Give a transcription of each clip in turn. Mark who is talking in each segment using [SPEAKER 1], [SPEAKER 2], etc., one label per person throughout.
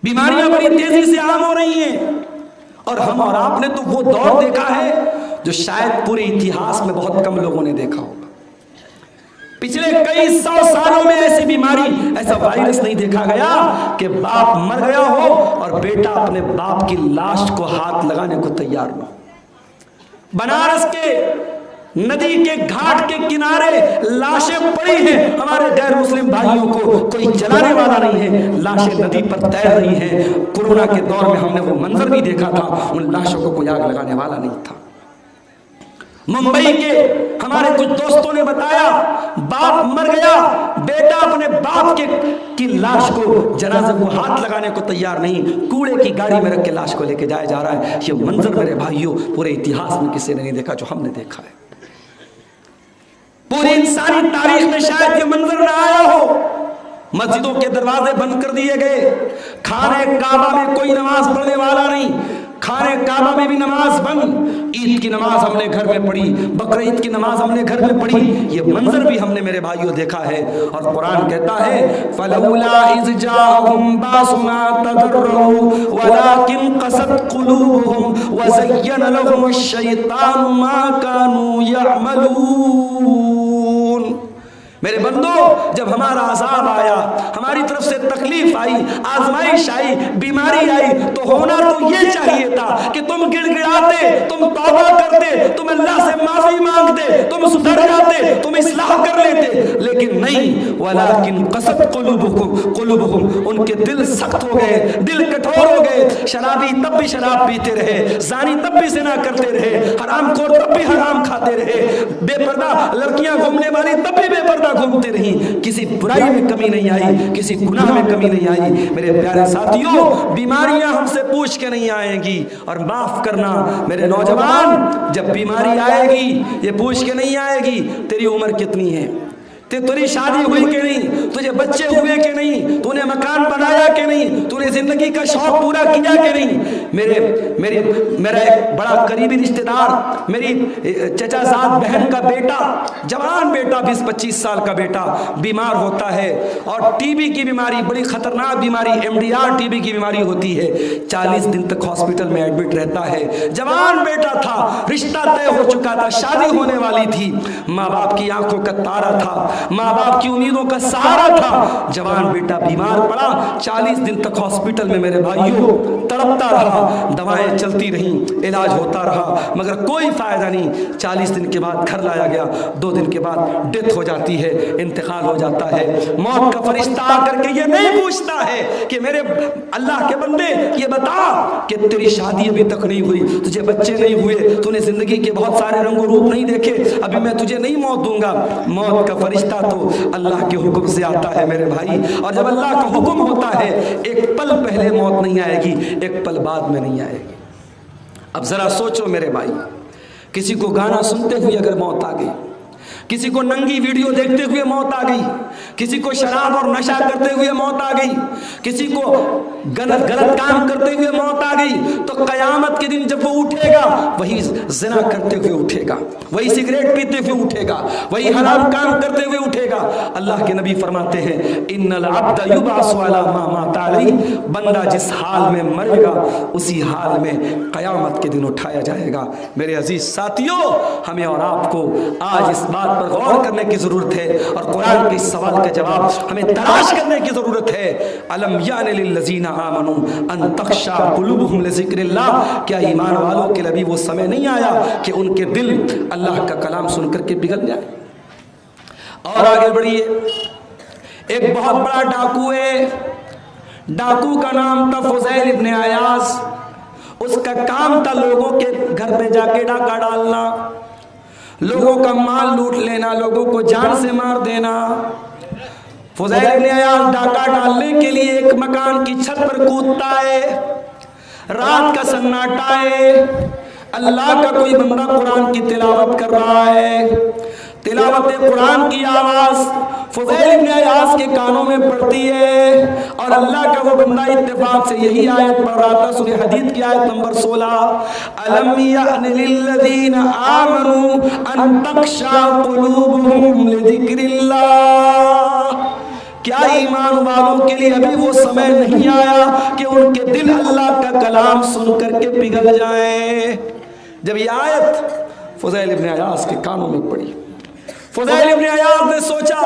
[SPEAKER 1] بیماریاں بڑی تیزی سے عام ہو رہی ہیں، اور ہم اور آپ نے تو وہ دور دیکھا ہے جو شاید پورے اتہاس میں بہت کم لوگوں نے دیکھا ہوگا۔ پچھلے کئی سو سالوں میں ایسی بیماری، ایسا وائرس نہیں دیکھا گیا کہ باپ مر گیا ہو اور بیٹا اپنے باپ کی لاش کو ہاتھ لگانے کو تیار نہ ہو۔ بنارس کے ندی کے گھاٹ کے کنارے لاشیں پڑی ہیں، ہمارے غیر مسلم بھائیوں کو کوئی جلانے والا نہیں ہے، لاشیں ندی پر تیر رہی ہیں۔ کورونا کے دور میں ہم نے وہ منظر بھی دیکھا تھا، ان لاشوں کو کوئی آگ لگانے والا نہیں تھا۔ ممبئی کے ہمارے کچھ دوستوں نے بتایا، باپ مر گیا، بیٹا اپنے باپ کی لاش کو، جنازے کو ہاتھ لگانے کو تیار نہیں، کوڑے کی گاڑی میں رکھ کے لاش کو لے کے جایا جا رہا ہے۔ یہ منظر میرے بھائیوں پورے اتہاس میں کسی نے نہیں دیکھا جو ہم نے دیکھا ہے۔ پوری انسانی تاریخ میں شاید یہ منظر نہ آیا ہو۔ مسجدوں کے دروازے بند کر دیے گئے، خانہ کعبہ میں کوئی نماز پڑھنے والا نہیں، خانہ کعبہ میں بھی نماز بند۔ عید کی نماز ہم نے گھر میں پڑھی، بقرعید کی نماز ہم نے گھر میں پڑھی، یہ منظر بھی ہم نے میرے بھائیوں دیکھا ہے۔ اور قرآن کہتا ہے فَلَوْلَا إِذْ جَاءَهُمْ بَأْسُنَا تَضَرَّعُوا وَلَكِنْ قَسَتْ قُلُوبُهُمْ وَزَيَّنَ لَهُمُ الشَّيْطَانُ مَا كَانُوا يَعْمَلُونَ۔ میرے بندو، جب ہمارا عذاب آیا، ہماری طرف سے تکلیف آئی، آزمائش آئی، بیماری آئی، تو ہونا تو یہ چاہیے تھا کہ تم گڑ گڑاتے، تم توبہ کرتے، تم اللہ سے معافی مانگتے، تم سدھر جاتے، تم اصلاح کر لیتے، لیکن نہیں۔ وَلَكِنْ قَسَتْ قُلُوبُهُمْ، ان کے دل سخت ہو گئے، دل کٹھور ہو گئے۔ شرابی تب بھی شراب پیتے رہے، زانی تب بھی زنا کرتے رہے، حرام خور تب بھی حرام کھاتے رہے، بے پردہ لڑکیاں گھومنے والی تب بھی بے پردہ گھومتے رہی، کسی برائی میں کمی نہیں آئی، کسی گناہ میں کمی نہیں آئی۔ میرے پیارے ساتھیوں، بیماریاں ہم سے پوچھ کے نہیں آئیں گی، اور معاف کرنا میرے نوجوان، جب بیماری آئے گی یہ پوچھ کے نہیں آئے گی تیری عمر کتنی ہے، تیری شادی ہوئی کہ نہیں، تجھے بچے ہوئے کہ نہیں، تو نے مکان بنایا کہ نہیں، تو نے زندگی کا شوق پورا کیا کہ نہیں۔ میرا ایک بڑا قریبی رشتہ دار، میری چچا زاد بہن کا بیٹا، جوان بیٹا، 20-25 سال کا بیٹا بیمار ہوتا ہے، اور ٹی بی کی بیماری، بڑی خطرناک بیماری MDR ٹی بی کی بیماری ہوتی ہے، 40 دن تک ہاسپٹل میں ایڈمٹ رہتا ہے۔ جوان بیٹا تھا، رشتہ طے ہو چکا تھا، شادی ہونے والی تھی، ماں باپ کی آنکھوں کا تارا تھا، ماں باپ کی امیدوں کا سہارا تھا۔ جوان بیٹا بیمار پڑا، 40 دن تک ہاسپٹل میں میرے بھائیوں تڑپتا رہا، دوائیں چلتی رہیں، علاج ہوتا رہا، مگر کوئی فائدہ نہیں۔ 40 دن کے بعد گھر لایا گیا، 2 دن کے بعد ڈیتھ ہو جاتی ہے، انتقال ہو جاتا ہے۔ موت کا فرشتہ آ کر کے یہ نہیں پوچھتا ہے کہ میرے اللہ کے بندے یہ بتا کہ تیری شادی ابھی تک نہیں ہوئی، تجھے بچے نہیں ہوئے، تو نے زندگی کے بہت سارے رنگ و روپ نہیں دیکھے، ابھی میں تجھے نہیں موت دوں گا۔ موت کا فرشتہ تو اللہ کے حکم سے آتا ہے میرے بھائی، اور جب اللہ کا حکم ہوتا ہے، ایک پل پہلے موت نہیں آئے گی، ایک پل بعد میں نہیں آئے گی۔ اب ذرا سوچو میرے بھائی، کسی کو گانا سنتے ہوئے اگر موت آ گئی، کسی کو ننگی ویڈیو دیکھتے ہوئے موت آ گئی، کسی کو شراب اور نشہ کرتے ہوئے موت آ گئی، کسی کو غلط کام کرتے ہوئے موت آ گئی، تو قیامت کے دن جب وہ اٹھے گا، وہی زنا کرتے ہوئے اٹھے گا، وہی سگریٹ پیتے ہوئے اٹھے گا، وہی حرام کام کرتے ہوئے اٹھے گا۔ اللہ کے نبی فرماتے ہیں ان العبد یبعث علی ما مات علیہ، بندہ جس حال میں مرے گا اسی حال میں قیامت کے دن اٹھایا جائے گا۔ میرے عزیز ساتھیوں، ہمیں اور آپ کو آج اس بات پر غور کرنے کی ضرورت ہے، اور قرآن کے اس سوال کا جواب ہمیں تلاش کرنے کی ضرورت ہے۔ الم یان للذین آمنوا ان تخشع قلوبہم لذکر اللہ، کیا ایمان والوں کے لیے وہ سمے نہیں آیا کہ ان کے دل اللہ کا کلام سن کر کے پگھل جائے؟ اور آگے بڑھیے، ایک بہت بڑا ڈاکو ہے، ڈاکو کا نام تھا فضیل ابن عیاض، اس کا کام تھا لوگوں کے گھر پہ جا کے ڈاکہ ڈالنا، لوگوں کا مال لوٹ لینا، لوگوں کو جان سے مار دینا۔ فضیل ابن عیاض ڈاکہ ڈالنے کے لیے ایک مکان کی چھت پر کودتا ہے، رات کا سناٹا ہے، اللہ کا کوئی بندہ قرآن کی تلاوت کر رہا ہے، تلاوت قرآن کی آواز فضیل ابن عیاض کے کانوں میں پڑتی ہے، اور اللہ کا وہ بندہ اتفاق سے یہی آیت پڑھ رہا تھا، سورہ حدید کی آیت نمبر 16، الم یأن للذین آمنوا ان تخشع قلوبہم لذکر اللہ، کیا ایمان والوں کے لیے ابھی وہ سمے نہیں آیا کہ کہ ان کے دل اللہ کا کلام سن کر کے پگھل جائیں۔ جب یہ آیت فضیل ابن عیاض کے کانوں میں پڑی، فضیل ابن عیاض نے سوچا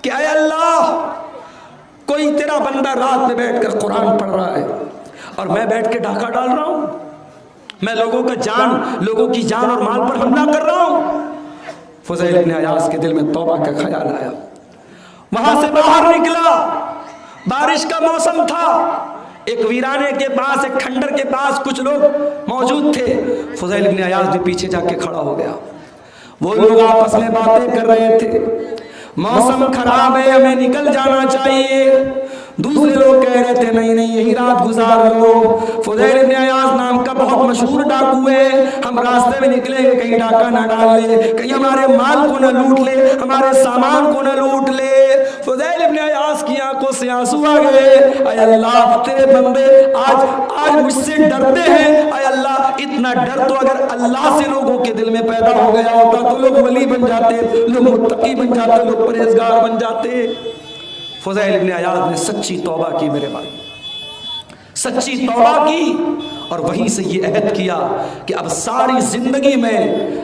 [SPEAKER 1] کہ اے اللہ، کوئی تیرا بندہ رات میں بیٹھ کر قرآن پڑھ رہا ہے اور میں بیٹھ کے ڈاکہ ڈال رہا ہوں، میں لوگوں کی جان اور مال پر حملہ کر رہا ہوں۔ فضیل ابن عیاض کے دل میں توبہ کا خیال آیا، وہاں سے باہر نکلا، بارش کا موسم تھا، ایک ویرانے کے پاس، ایک کھنڈر کے پاس کچھ لوگ موجود تھے، فضیل ابن عیاض بھی پیچھے جا کے کھڑا ہو گیا۔ وہ لوگ آپس میں باتیں کر رہے تھے، موسم خراب ہے، ہمیں نکل جانا چاہیے۔ دوسرے لوگ کہہ رہے تھے نہیں نہیں یہی رات گزار لو، فضیل ابن عیاض نام کا بہت مشہور ڈاکو ہے، ہم راستے میں نکلیں گے کہیں ڈاکہ نہ ڈال لے، کہیں ہمارے مال کو نہ لوٹ لے، ہمارے سامان کو نہ لوٹ لے۔ فضیل ابن عیاض کی آنکھوں سے آنسو آ گئے، اے اللہ تیرے بندے آج مجھ سے ڈرتے ہیں، اے اللہ اتنا ڈر تو اگر اللہ سے لوگوں کے دل میں پیدا ہو گیا ہوتا تو لوگ ولی بن جاتے، لوگ متقی بن جاتے، لوگ پرہیزگار بن جاتے۔ فضیل ابن عیاض نے سچی توبہ کی، میرے بھائی سچی توبہ کی، اور وہیں سے یہ عہد کیا کہ اب ساری زندگی میں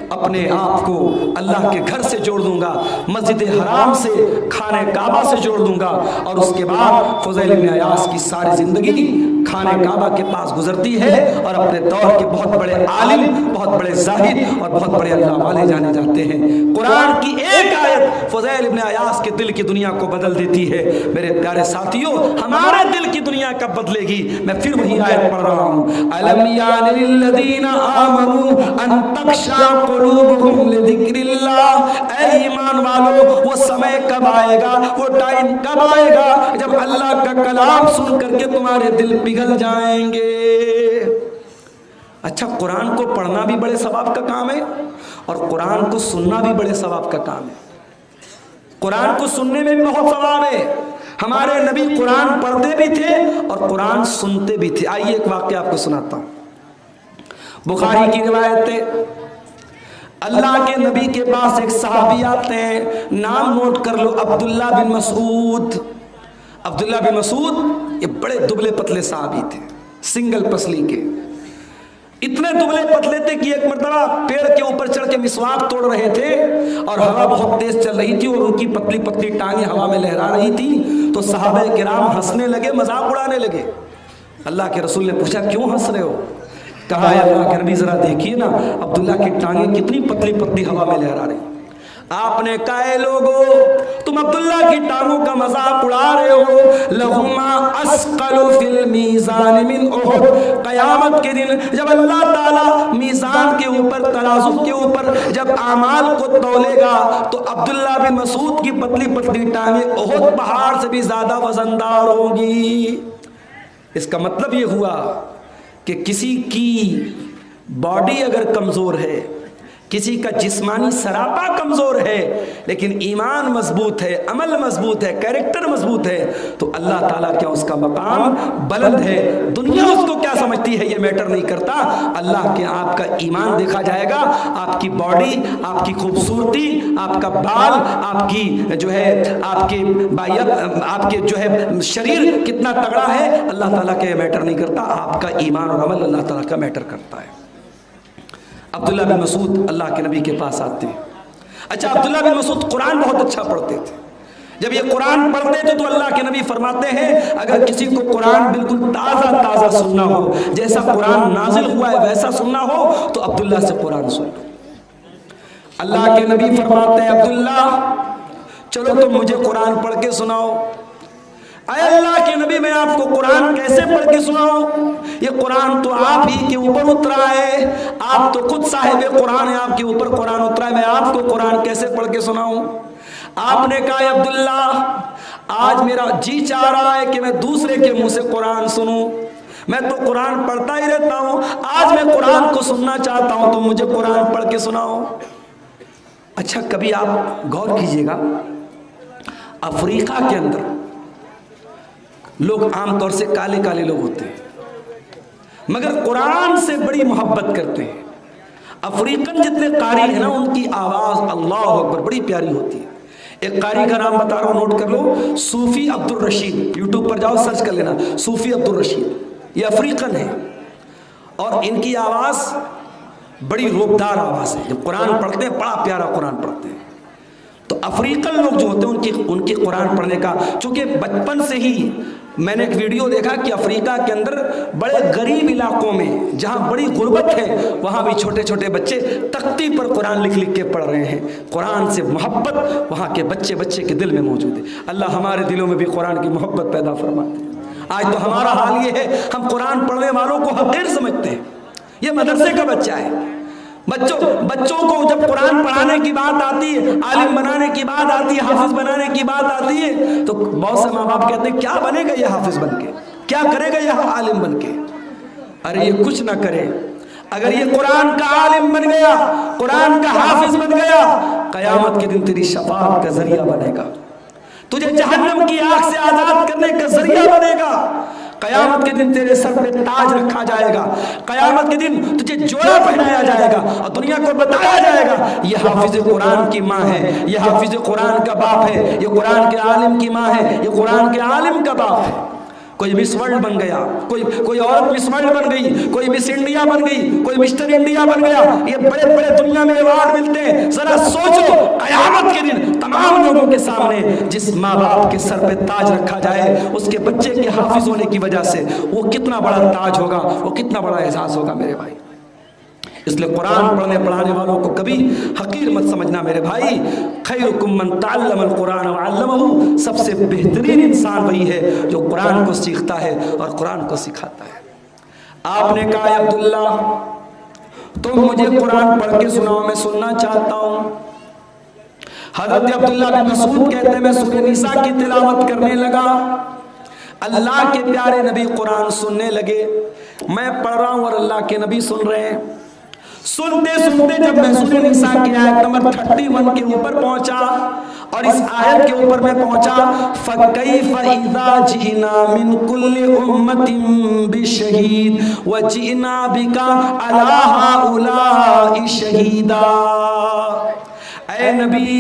[SPEAKER 1] اپنے آپ کو اللہ کے گھر سے جوڑ دوں گا، مسجد حرام سے، خانہ کعبہ سے جوڑ دوں گا۔ اور اس کے بعد فضیل ابن عیاض کی ساری زندگی خانہ کعبہ کے پاس گزرتی ہے، اور اپنے دور کے بہت بڑے عالم، بہت بڑے زاہد اور بہت بڑے اللہ والے جانے جاتے ہیں۔ قرآن کی ایک آیت فضیل ابن عیاض کے دل کی دنیا کو بدل دیتی ہے۔ میرے پیارے ساتھیوں، ہمارے دل کی دنیا کب بدلے گی؟ میں پھر وہی آیت پڑھ رہا ہوں، أَلَمْ يَعْنِ لِلَّذِينَ آمَنُوا أَن تَخْشَعَ قُلُوبُهُمْ لِذِكْرِ اللَّهِ۔ اے ایمان والو، وہ سمے کب آئے گا، وہ ٹائم کب آئے گا جب اللہ کا کلام سن کر کے تمہارے دل پگھل جائیں گے۔ اچھا، قرآن کو پڑھنا بھی بڑے ثواب کا کام ہے اور قرآن کو سننا بھی بڑے ثواب کا کام ہے۔ قرآن کو سننے میں بھی بہت ثواب ہے۔ ہمارے نبی قرآن پڑھتے بھی تھے اور قرآن سنتے بھی تھے۔ آئیے ایک واقعہ آپ کو سناتا ہوں، بخاری کی روایت ہے۔ اللہ کے نبی کے پاس ایک صحابی آتے ہیں، نام نوٹ کر لو، عبداللہ بن مسعود۔ عبداللہ بن مسعود یہ بڑے دبلے پتلے صحابی تھے، سنگل پسلی کے، اتنے دبلے پتلے تھے کہ ایک مرتبہ پیڑ کے اوپر چڑھ کے مسواک توڑ رہے تھے اور ہوا بہت تیز چل رہی تھی اور ان کی پتلی پتلی ٹانگیں ہوا میں لہرا رہی تھی، تو صحابہ کرام ہنسنے لگے، مذاق اڑانے لگے۔ اللہ کے رسول نے پوچھا کیوں ہنس رہے ہو؟ کہا ہے اللہ کے نبی ذرا دیکھیے نا عبداللہ کی ٹانگیں کتنی پتلی پتلی ہوا میں لہرا رہی۔ آپ نے کہا اے لوگو، تم عبداللہ کی ٹانگوں کا مذاق اڑا رہے ہو، لہما اسقل فی المیزان من احد۔ قیامت کے دن جب اللہ تعالیٰ میزان کے اوپر، ترازو کے اوپر جب اعمال کو تولے گا تو عبداللہ بن مسعود کی پتلی پتلی ٹانگیں احد پہاڑ سے بھی زیادہ وزندار ہوگی۔ اس کا مطلب یہ ہوا کہ کسی کی باڈی اگر کمزور ہے، کسی کا جسمانی سراپا کمزور ہے لیکن ایمان مضبوط ہے، عمل مضبوط ہے، کیریکٹر مضبوط ہے، تو اللہ تعالیٰ کیا اس کا مقام بلند ہے۔ دنیا اس کو کیا سمجھتی ہے یہ میٹر نہیں کرتا، اللہ کے آپ کا ایمان دیکھا جائے گا، آپ کی باڈی، آپ کی خوبصورتی، آپ کا بال، آپ کی جو ہے آپ کے جو ہے شریر کتنا تگڑا ہے، اللہ تعالیٰ کا یہ میٹر نہیں کرتا، آپ کا ایمان اور عمل اللہ تعالیٰ کا میٹر کرتا ہے۔ عبداللہ بن مسعود اللہ کے نبی کے پاس آتے ہیں۔ اچھا، عبداللہ بن مسعود قرآن بہت اچھا پڑھتے تھے۔ جب یہ قرآن پڑھتے تھے تو اللہ کے نبی فرماتے ہیں اگر کسی کو قرآن بالکل تازہ تازہ سننا ہو، جیسا قرآن نازل ہوا ہے ویسا سننا ہو تو عبداللہ سے قرآن سن لو۔ اللہ کے نبی فرماتے ہیں عبداللہ چلو تم مجھے قرآن پڑھ کے سناؤ۔ اے اللہ کے نبی میں آپ کو قرآن کیسے پڑھ کے سناؤں؟ یہ قرآن تو آپ ہی کے اوپر اترا ہے، آپ تو خود صاحب قرآن ہے، آپ کے اوپر قرآن اترا ہے، میں آپ کو قرآن کیسے پڑھ کے سناؤں؟ آپ نے کہا عبداللہ آج میرا جی چاہ رہا ہے کہ میں دوسرے کے منہ سے قرآن سنوں، میں تو قرآن پڑھتا ہی رہتا ہوں، آج میں قرآن کو سننا چاہتا ہوں تو مجھے قرآن پڑھ کے سناؤ۔ اچھا، کبھی آپ غور کیجئے گا، افریقہ کے اندر لوگ عام طور سے کالے کالے لوگ ہوتے ہیں مگر قرآن سے بڑی محبت کرتے ہیں۔ افریقن جتنے قاری ہیں نا ان کی آواز اللہ اکبر بڑی پیاری ہوتی ہے۔ ایک قاری کا نام بتا رہا ہوں، نوٹ کر لو، صوفی عبدالرشید، یوٹیوب پر جاؤ سرچ کر لینا، صوفی عبدالرشید، یہ افریقن ہے اور ان کی آواز بڑی روبدار آواز ہے، جب قرآن پڑھتے ہیں بڑا پیارا قرآن پڑھتے ہیں۔ تو افریقن لوگ جو ہوتے ہیں ان کی قرآن پڑھنے کا، چونکہ بچپن سے ہی میں نے ایک ویڈیو دیکھا کہ افریقہ کے اندر بڑے غریب علاقوں میں جہاں بڑی غربت ہے وہاں بھی چھوٹے چھوٹے بچے تختی پر قرآن لکھ لکھ کے پڑھ رہے ہیں۔ قرآن سے محبت وہاں کے بچے کے دل میں موجود ہے۔ اللہ ہمارے دلوں میں بھی قرآن کی محبت پیدا فرماتے ہیں۔ آج تو ہمارا حال یہ ہے، ہم قرآن پڑھنے والوں کو حقیر سمجھتے ہیں، یہ مدرسے کا بچہ ہے۔ بچوں کو جب قرآن پڑھانے کی بات آتی ہے، عالم بنانے کی بات آتی ہے، حافظ بنانے کی بات آتی ہے، تو بہت سے ماں باپ کہتے ہیں کیا بنے گا یہ حافظ بن کے، کیا کرے گا یہ عالم بن کے؟ ارے یہ کچھ نہ کرے، اگر یہ قرآن کا عالم بن گیا، قرآن کا حافظ بن گیا، قیامت کے دن تیری شفاعت کا ذریعہ بنے گا، تجھے جہنم کی آگ سے آزاد کرنے کا ذریعہ بنے گا، قیامت کے دن تیرے سر پہ تاج رکھا جائے گا، قیامت کے دن تجھے جوڑا پہنایا جائے گا اور دنیا کو بتایا جائے گا یہ حافظ قرآن کی ماں ہے، یہ حافظ قرآن کا باپ ہے، یہ قرآن کے عالم کی ماں ہے، یہ قرآن کے عالم کا باپ ہے۔ کوئی مس ورلڈ بن گیا، کوئی عورت مس ورلڈ بن گئی، کوئی مس انڈیا بن گئی، کوئی مسٹر انڈیا بن گیا، یہ بڑے بڑے دنیا میں ایوارڈ ملتے ہیں۔ ذرا سوچو قیامت کے دن تمام لوگوں کے سامنے جس ماں باپ کے سر پہ تاج رکھا جائے اس کے بچے کے حافظ ہونے کی وجہ سے وہ کتنا بڑا تاج ہوگا، وہ کتنا بڑا اعزاز ہوگا میرے بھائی۔ اس لیے قرآن پڑھنے پڑھانے والوں کو کبھی حقیر مت سمجھنا میرے بھائی۔ خیرکم من تعلم القرآن وعلمہ، سب سے بہترین انسان وہی ہے جو قرآن کو سیکھتا ہے اور قرآن کو سکھاتا ہے۔ آپ نے کہا عبداللہ تم مجھے قرآن پڑھ کے سناؤ، میں سننا چاہتا ہوں۔ حضرت عبداللہ بن مسعود کہتے ہیں میں سورہ نساء کی تلاوت کرنے لگا، اللہ کے پیارے نبی قرآن سننے لگے، میں پڑھ رہا ہوں اور اللہ کے نبی سن رہے ہیں۔ سنتے سنتے جب میں سورہ نساء کی آیت نمبر 31 کے اوپر پہنچا اور اس آیت کے اوپر میں پہنچا فَكَيْفَ إِذَا جِئْنَا مِنْ كُلِّ أُمَّةٍ بِشَهِيدٍ وَجِئْنَا بِكَ عَلَى هَؤُلَاءِ شَهِيدًا۔ اے نبی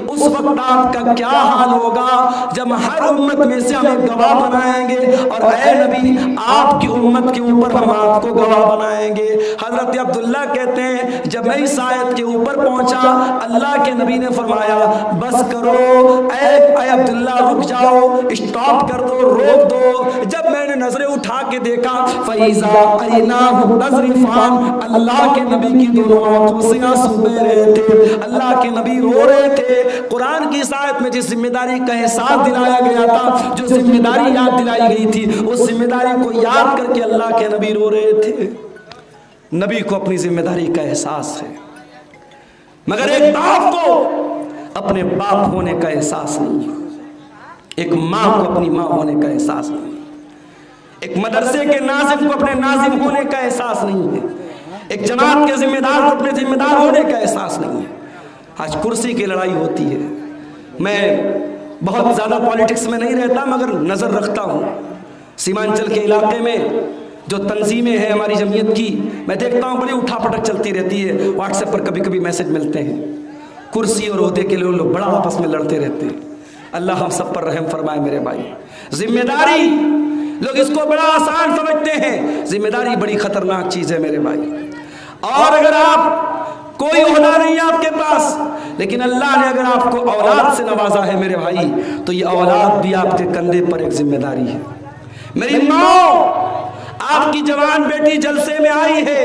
[SPEAKER 1] اس وقت آپ کا کیا حال ہوگا جب ہر امت میں سے ہمیں گواہ بنائیں گے، اور اے نبی آپ کی امت کے اوپر ہم آپ کو گواہ بنائیں گے۔ حضرت عبداللہ کہتے ہیں جب میں اس آیت کے اوپر پہنچا اللہ کے نبی نے فرمایا بس کرو، اے عبداللہ رک جاؤ، اسٹاپ کر دو، روک دو۔ جب میں نے نظریں اٹھا کے دیکھا فَإِذَا عَيْنَاهُ تَذْرِفَانِ، اللہ کے نبی کی دونوں آنکھوں سے آنسو بہ رہے تھے، اللہ کے نبی رو رہے تھے۔ قرآن کی اس آیت میں جس ذمہ داری کا احساس دلایا گیا تھا، جو ذمہ داری یاد دلائی گئی تھی، اس ذمہ داری کو یاد کر کے اللہ کے نبی رو رہے تھے۔ نبی کو اپنی ذمہ داری کا احساس ہے، مگر ایک باپ کو اپنے باپ ہونے کا احساس نہیں ہے، ایک ماں کو اپنی ماں ہونے کا احساس نہیں ہے، ایک مدرسے کے ناظم کو اپنے ناظم ہونے کا احساس نہیں ہے، ایک جماعت کے ذمہ دار کو اپنے ذمہ دار ہونے کا احساس نہیں ہے۔ آج کرسی کی لڑائی ہوتی ہے، میں بہت زیادہ پالیٹکس میں نہیں رہتا مگر نظر رکھتا ہوں، سیمانچل کے علاقے میں جو تنظیمیں ہیں ہماری جمعیت کی، میں دیکھتا ہوں بڑی اٹھا پٹک چلتی رہتی ہے، واٹس ایپ پر کبھی کبھی میسج ملتے ہیں، کرسی اور عہدے کے لیے لوگ بڑا آپس میں لڑتے رہتے ہیں۔ اللہ ہم سب پر رحم فرمائے میرے بھائی۔ ذمہ داری لوگ اس کو بڑا آسان سمجھتے ہیں، ذمہ داری بڑی خطرناک چیز ہے میرے بھائی۔ اور اگر آپ کوئی عہدہ نہیں ہے آپ کے پاس، لیکن اللہ نے اگر آپ کو اولاد سے نوازا ہے میرے بھائی، تو یہ اولاد بھی آپ کے کندھے پر ایک ذمہ داری ہے۔ میری ماں، آپ کی جوان بیٹی جلسے میں آئی ہے،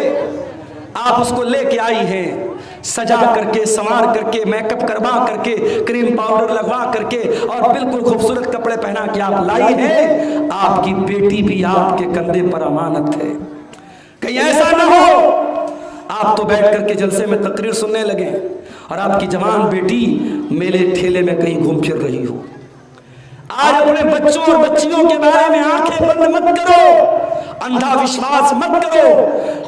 [SPEAKER 1] آپ اس کو لے کے آئی ہیں، سجا کر کے، سنوار کر کے، میک اپ کروا کر کے، کریم پاؤڈر لگوا کر کے اور بالکل خوبصورت کپڑے پہنا کے آپ لائی ہیں۔ آپ کی بیٹی بھی آپ کے کندھے پر امانت ہے، کہیں ایسا نہ ہو آپ تو بیٹھ کر کے جلسے میں تقریر سننے لگے اور آپ کی جوان بیٹی میلے ٹھیلے میں کہیں گھوم پھر رہی ہو۔ آج اپنے بچوں اور بچیوں کے بارے میں آنکھیں بند مت کرو، اندھا وشواس مت کرو۔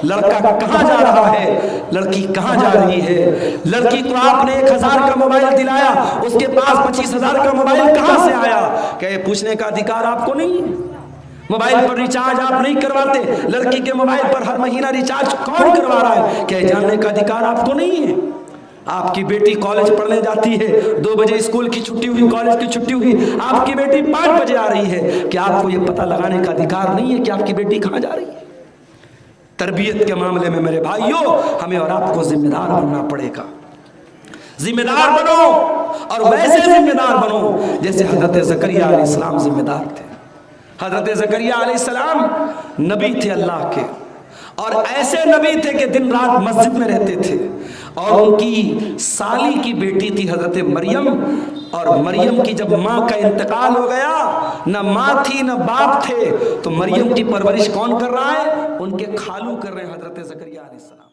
[SPEAKER 1] لڑکا کہاں جا رہا ہے، لڑکی کہاں جا رہی ہے؟ لڑکی کو آپ نے 1000 کا موبائل دلایا، اس کے پاس 25,000 کا موبائل کہاں سے آیا؟ کہ یہ پوچھنے کا ادھیکار آپ کو نہیں ہے؟ موبائل پر ریچارج آپ نہیں کرواتے، لڑکی کے موبائل پر ہر مہینہ ریچارج کون کروا رہا ہے؟ کیا جاننے کا ادھیکار آپ کو نہیں ہے؟ آپ کی بیٹی کالج پڑھنے جاتی ہے، 2 بجے اسکول کی چھٹی ہوئی، کالج کی چھٹی ہوئی، آپ کی بیٹی 5 بجے آ رہی ہے، کیا آپ کو یہ پتہ لگانے کا ادھیکار نہیں ہے کہ آپ کی بیٹی کہاں جا رہی ہے؟ تربیت کے معاملے میں میرے بھائیوں ہمیں اور آپ کو ذمہ دار بننا پڑے گا، ذمہ دار بنو، اور ویسے ذمہ دار بنو جیسے حضرت زکریا علیہ السلام ذمہ دار تھے۔ حضرت زکریا علیہ السلام نبی تھے اللہ کے، اور ایسے نبی تھے کہ دن رات مسجد میں رہتے تھے، اور ان کی سالی کی بیٹی تھی حضرت مریم، اور مریم کی جب ماں کا انتقال ہو گیا، نہ ماں تھی نہ باپ تھے، تو مریم کی پرورش کون کر رہا ہے؟ ان کے خالو کر رہے ہیں، حضرت زکریا علیہ السلام۔